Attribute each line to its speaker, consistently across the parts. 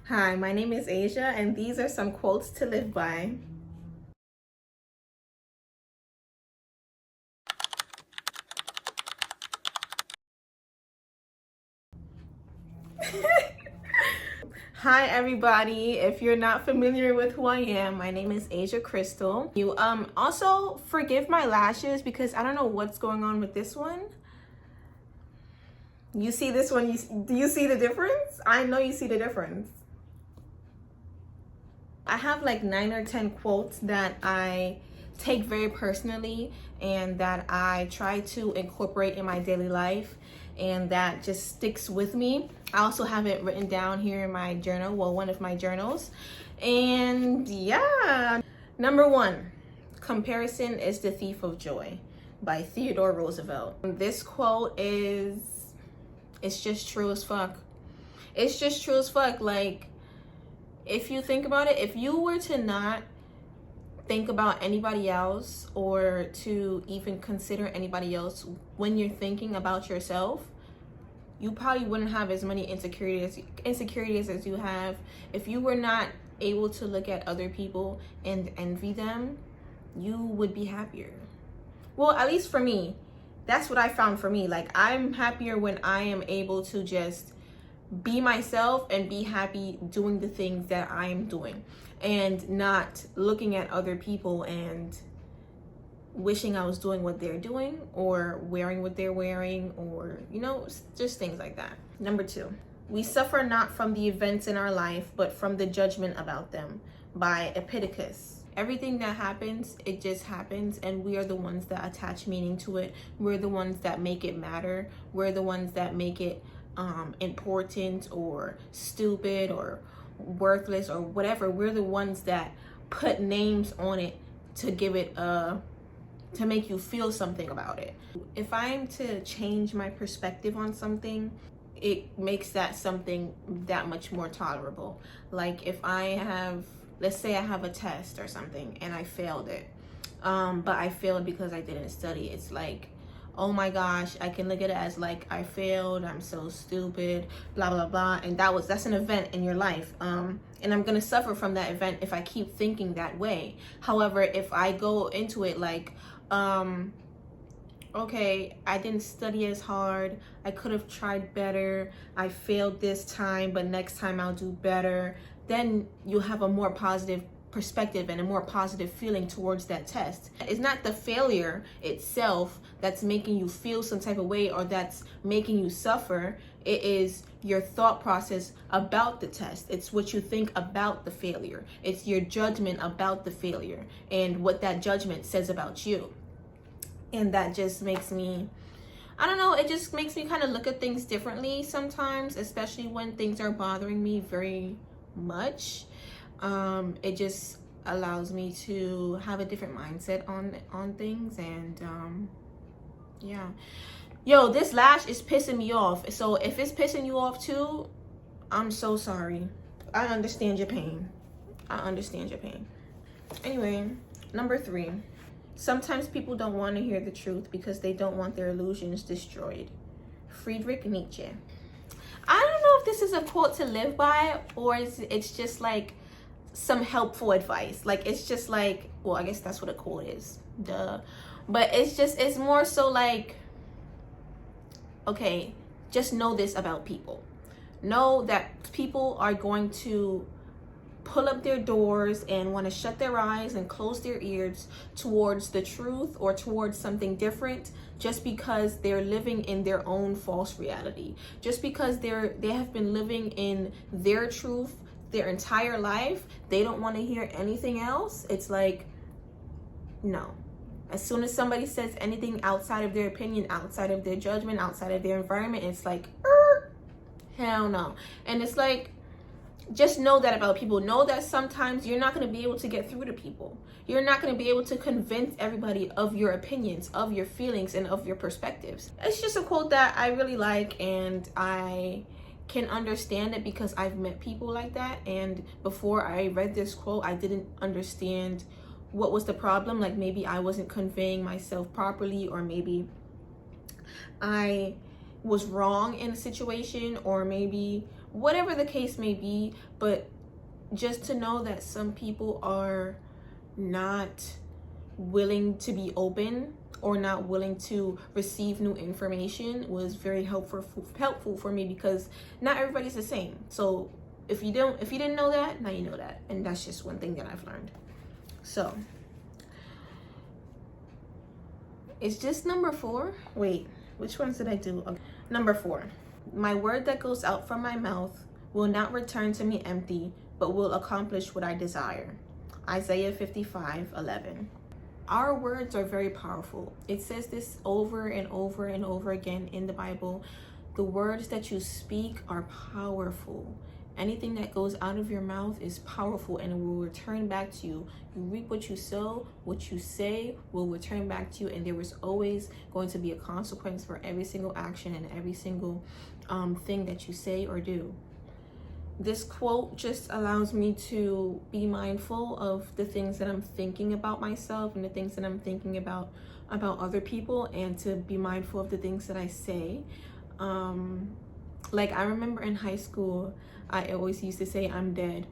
Speaker 1: Hi, my name is Asia, and these are some quotes to live by. Hi, everybody. If you're not familiar with who I am, my name is Asia Crystal. You also forgive my lashes because I don't know what's going on with this one. You see this one? Do you see the difference? I know you see the difference. I have like 9 or 10 quotes that I take very personally and that I try to incorporate in my daily life, and that just sticks with me. I also have it written down here in my journal, well, one of my journals. And yeah, number 1, comparison is the thief of joy, by Theodore Roosevelt. This quote it's just true as fuck. It's just true as fuck. Like, if you think about it, if you were to not think about anybody else or to even consider anybody else when you're thinking about yourself, you probably wouldn't have as many insecurities as you have. If you were not able to look at other people and envy them, you would be happier. Well, at least for me, that's what I found for me. Like, I'm happier when I am able to just be myself and be happy doing the things that I am doing, and not looking at other people and wishing I was doing what they're doing or wearing what they're wearing, or just things like that. Number 2, we suffer not from the events in our life but from the judgment about them, by Epictetus. Everything that happens, it just happens, and we are the ones that attach meaning to it. We're the ones that make it matter. We're the ones that make it important or stupid or worthless or whatever. We're the ones that put names on it to give it to make you feel something about it. If I'm to change my perspective on something, it makes that something that much more tolerable. Like, if let's say I have a test or something and I failed it, but I failed because I didn't study. It's like, oh my gosh, I can look at it as like, I failed, I'm so stupid, blah blah blah, and that's an event in your life, and I'm gonna suffer from that event if I keep thinking that way. However, if I go into it like, okay, I didn't study as hard, I could have tried better, I failed this time, but next time I'll do better, then you'll have a more positive perspective and a more positive feeling towards that test. It's not the failure itself that's making you feel some type of way or that's making you suffer. It is your thought process about the test. It's what you think about the failure. It's your judgment about the failure and what that judgment says about you. And that just makes me, I don't know, it just makes me kind of look at things differently sometimes, especially when things are bothering me very much. It just allows me to have a different mindset on things. And yeah, yo, this lash is pissing me off. So if it's pissing you off too, I'm so sorry. I understand your pain. Anyway, number 3, sometimes people don't want to hear the truth because they don't want their illusions destroyed. Friedrich Nietzsche. I don't know if this is a quote to live by, or it's just like some helpful advice. Like, it's just like, well, I guess that's what a quote is, duh. But it's more so like, okay, just know this about people. Know that people are going to pull up their doors and want to shut their eyes and close their ears towards the truth or towards something different, just because they're living in their own false reality. Just because they have been living in their truth their entire life, they don't want to hear anything else. It's like, no. As soon as somebody says anything outside of their opinion, outside of their judgment, outside of their environment, it's like, hell no. And it's like, just know that about people. Know that sometimes you're not going to be able to get through to people. You're not going to be able to convince everybody of your opinions, of your feelings, and of your perspectives. It's just a quote that I really like, and I can understand it because I've met people like that. And before I read this quote, I didn't understand what was the problem. Like, maybe I wasn't conveying myself properly, or maybe I was wrong in a situation, or maybe whatever the case may be. But just to know that some people are not willing to be open or not willing to receive new information was very helpful for me, because not everybody's the same. So if you didn't know that, now you know that. And that's just one thing that I've learned. So it's just number 4. Wait, which ones did I do? Okay. Number 4. My word that goes out from my mouth will not return to me empty, but will accomplish what I desire. Isaiah 55:11. Our words are very powerful. It says this over and over and over again in the Bible. The words that you speak are powerful. Anything that goes out of your mouth is powerful, and it will return back to you. You reap what you sow. What you say will return back to you, and there is always going to be a consequence for every single action and every single thing that you say or do. This quote just allows me to be mindful of the things that I'm thinking about myself and the things that I'm thinking about other people, and to be mindful of the things that I say. Like I remember in high school, I always used to say I'm dead.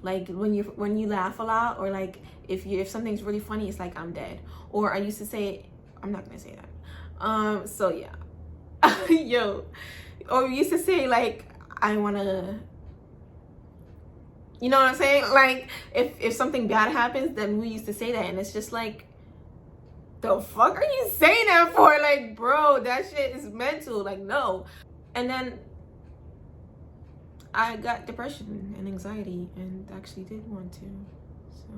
Speaker 1: Like when you laugh a lot, or like if something's really funny, it's like I'm dead. Or I used to say, I'm not gonna say that. So yeah, yo. Or we used to say like I wanna. You know what I'm saying? Like if something bad happens, then we used to say that, and it's just like, the fuck are you saying that for? Like, bro, that shit is mental. Like, no. And then I got depression and anxiety, and actually did want to. So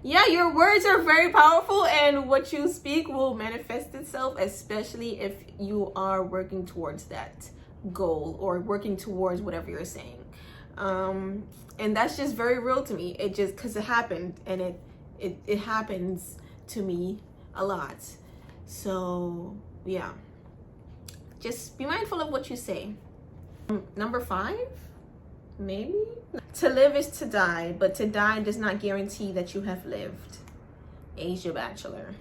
Speaker 1: yeah, your words are very powerful, and what you speak will manifest itself, especially if you are working towards that goal or working towards whatever you're saying. And that's just very real to me. It just, because it happened, and it happens to me a lot. So yeah, just be mindful of what you say. Number 5, maybe. To live is to die, but to die does not guarantee that you have lived. Asia Bachelor.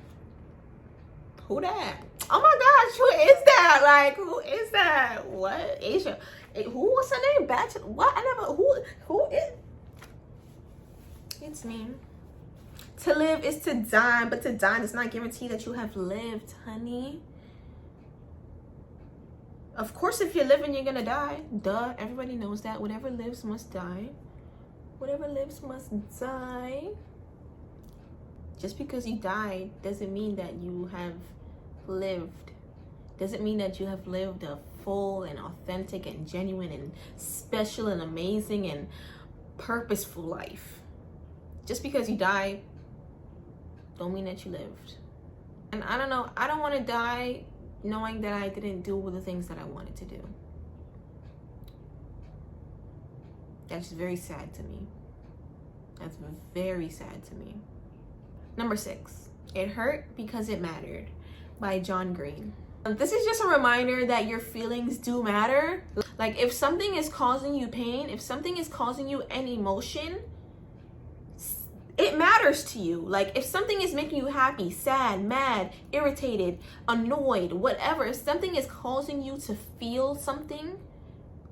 Speaker 1: Who that? Oh my gosh, who is that? Like, who is that? What? Asia. Who was her name? Bachelor? What? I never. Who is? It's me. To live is to die, but to die does not guarantee that you have lived, honey. Of course, if you're living, you're gonna die. Duh. Everybody knows that. Whatever lives must die. Whatever lives must die. Just because you died doesn't mean that you have lived. Doesn't mean that you have lived a full and authentic and genuine and special and amazing and purposeful life. Just because you died don't mean that you lived. And I don't know, I don't want to die knowing that I didn't do all the things that I wanted to do. That's very sad to me. That's very sad to me. Number 6, It Hurt Because It Mattered by John Green. This is just a reminder that your feelings do matter. Like if something is causing you pain, if something is causing you an emotion, it matters to you. Like if something is making you happy, sad, mad, irritated, annoyed, whatever, if something is causing you to feel something,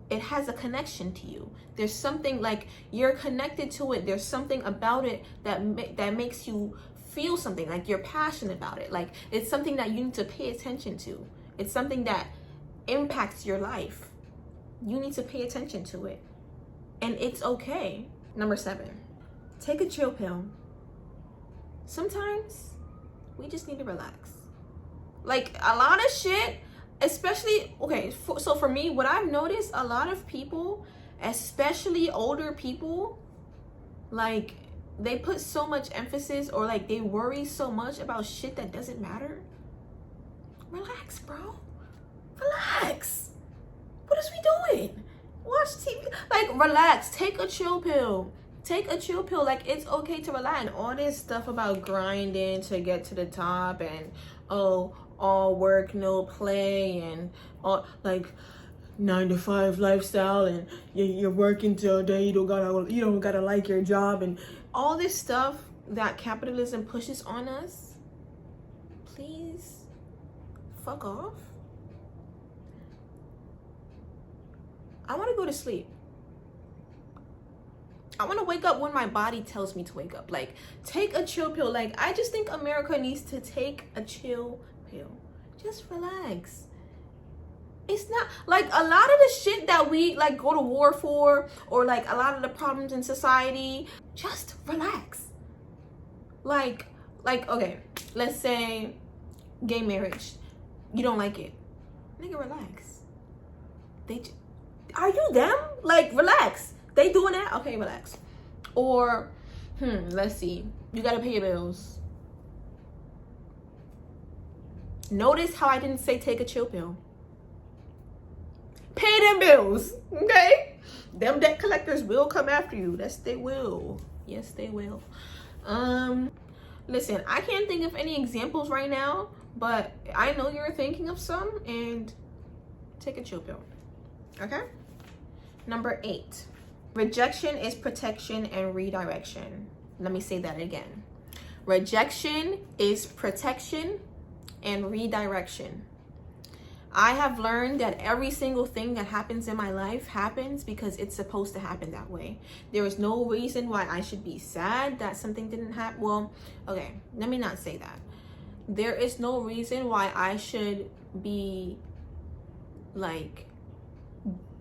Speaker 1: it has a connection to you. There's something, like you're connected to it. There's something about it that makes you feel something, like you're passionate about it. Like it's something that you need to pay attention to. It's something that impacts your life. You need to pay attention to it, and it's okay. Number 7, take a chill pill. Sometimes we just need to relax. Like a lot of shit, especially, okay, so for me, what I've noticed, a lot of people, especially older people, like they put so much emphasis, or like they worry so much about shit that doesn't matter. Relax, bro. Relax. What is we doing? Watch TV. Like, relax. Take a chill pill. Take a chill pill. Like, it's okay to relax. And all this stuff about grinding to get to the top, and all work, no play, and all like 9-to-5 lifestyle, and you're working till day, you don't gotta like your job, and all this stuff that capitalism pushes on us. Please fuck off. I want to go to sleep. I want to wake up when my body tells me to wake up. Like, take a chill pill. Like, I just think America needs to take a chill pill. Just relax. It's not like a lot of the shit that we like go to war for, or like a lot of the problems in society. Just relax. Like okay, let's say gay marriage. You don't like it, nigga. Relax. Are you them? Like, relax. They doing that? Okay, relax. Or let's see. You gotta pay your bills. Notice how I didn't say take a chill pill. Pay them bills, okay? Them debt collectors will come after you. Yes, they will. Yes, they will. Listen, I can't think of any examples right now, but I know you're thinking of some, and take a chill pill, okay? Number 8, rejection is protection and redirection. Let me say that again. Rejection is protection and redirection. I have learned that every single thing that happens in my life happens because it's supposed to happen that way. There is no reason why I should be sad that something didn't happen. Well, okay, let me not say that. There is no reason why I should be like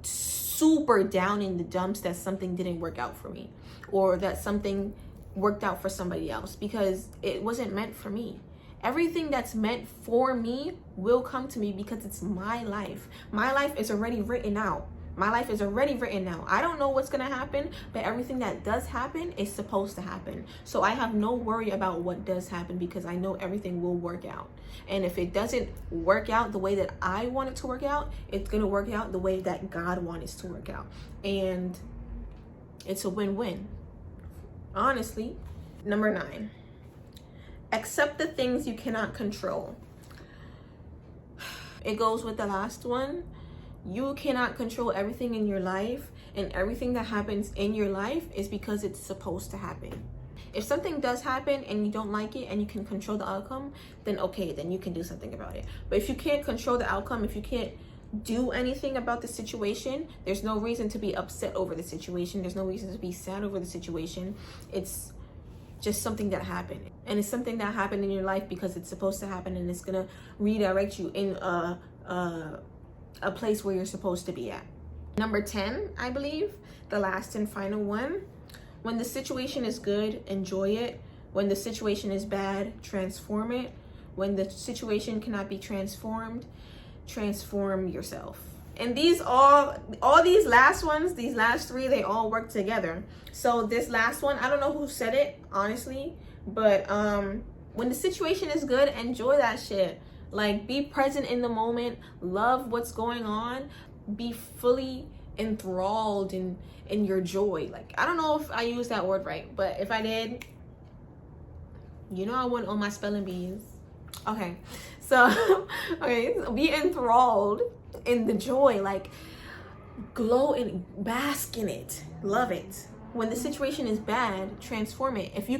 Speaker 1: super down in the dumps that something didn't work out for me, or that something worked out for somebody else, because it wasn't meant for me. Everything that's meant for me will come to me because it's my life. My life is already written out. My life is already written out. I don't know what's gonna happen, but everything that does happen is supposed to happen. So I have no worry about what does happen because I know everything will work out. And if it doesn't work out the way that I want it to work out, it's gonna work out the way that God wants it to work out. And it's a win-win, honestly. Number 9. Accept the things you cannot control. It goes with the last one. You cannot control everything in your life, and everything that happens in your life is because it's supposed to happen. If something does happen and you don't like it and you can control the outcome, then okay, then you can do something about it. But if you can't control the outcome, if you can't do anything about the situation, there's no reason to be upset over the situation. There's no reason to be sad over the situation. It's just something that happened, and it's something that happened in your life because it's supposed to happen, and it's gonna redirect you in a place where you're supposed to be at. Number 10, I believe, the last and final one. When the situation is good, enjoy it. When the situation is bad, transform it. When the situation cannot be transformed, transform yourself. And these all these last ones, these last 3, they all work together. So this last one, I don't know who said it, honestly, but when the situation is good, enjoy that shit. Like, be present in the moment, love what's going on, be fully enthralled in your joy. Like, I don't know if I used that word right, but if I did, you know I went on my spelling bees. Okay, so okay, so be enthralled in the joy, like glow and bask in it, love it. When the situation is bad, transform it. If you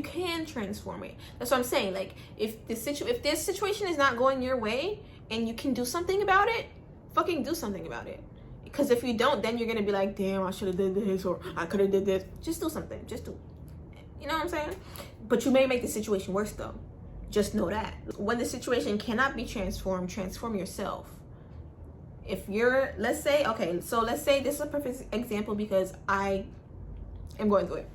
Speaker 1: can transform it. That's what I'm saying. Like, if this situation is not going your way and you can do something about it, fucking do something about it. Because if you don't, then you're gonna be like, damn, I should have did this, or I could have did this. Just do something. Just do. You know what I'm saying? But you may make the situation worse though. Just know that. When the situation cannot be transformed, transform yourself. If you're, let's say this is a perfect example because I am going through it.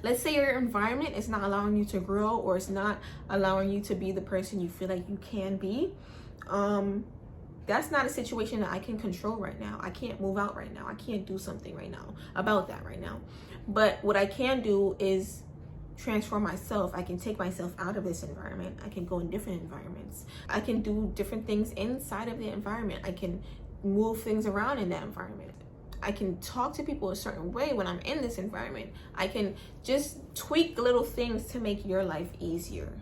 Speaker 1: Let's say your environment is not allowing you to grow, or it's not allowing you to be the person you feel like you can be. That's not a situation that I can control right now. I can't move out right now. I can't do something right now about that right now. But what I can do is transform myself. I can take myself out of this environment. I can go in different environments. I can do different things inside of the environment. I can move things around in that environment. I can talk to people a certain way when I'm in this environment. I can just tweak little things to make your life easier.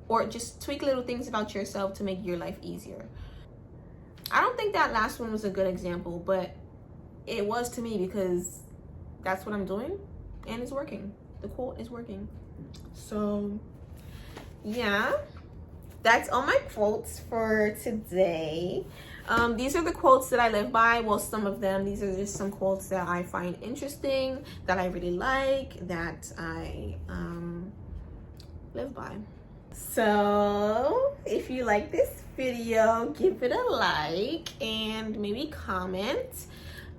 Speaker 1: Or just tweak little things about yourself to make your life easier. I don't think that last one was a good example, but it was to me because that's what I'm doing and it's working. The quote is working. So yeah, that's all my quotes for today. These are the quotes that I live by. Well, some of them. These are just some quotes that I find interesting, that I really like, that I live by. So if you like this video, give it a like and maybe comment,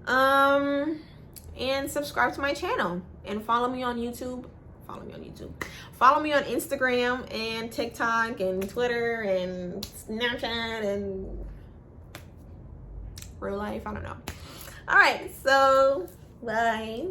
Speaker 1: and subscribe to my channel, and follow me on YouTube. Follow me on Instagram and TikTok and Twitter and Snapchat and real life. I don't know. All right, so bye.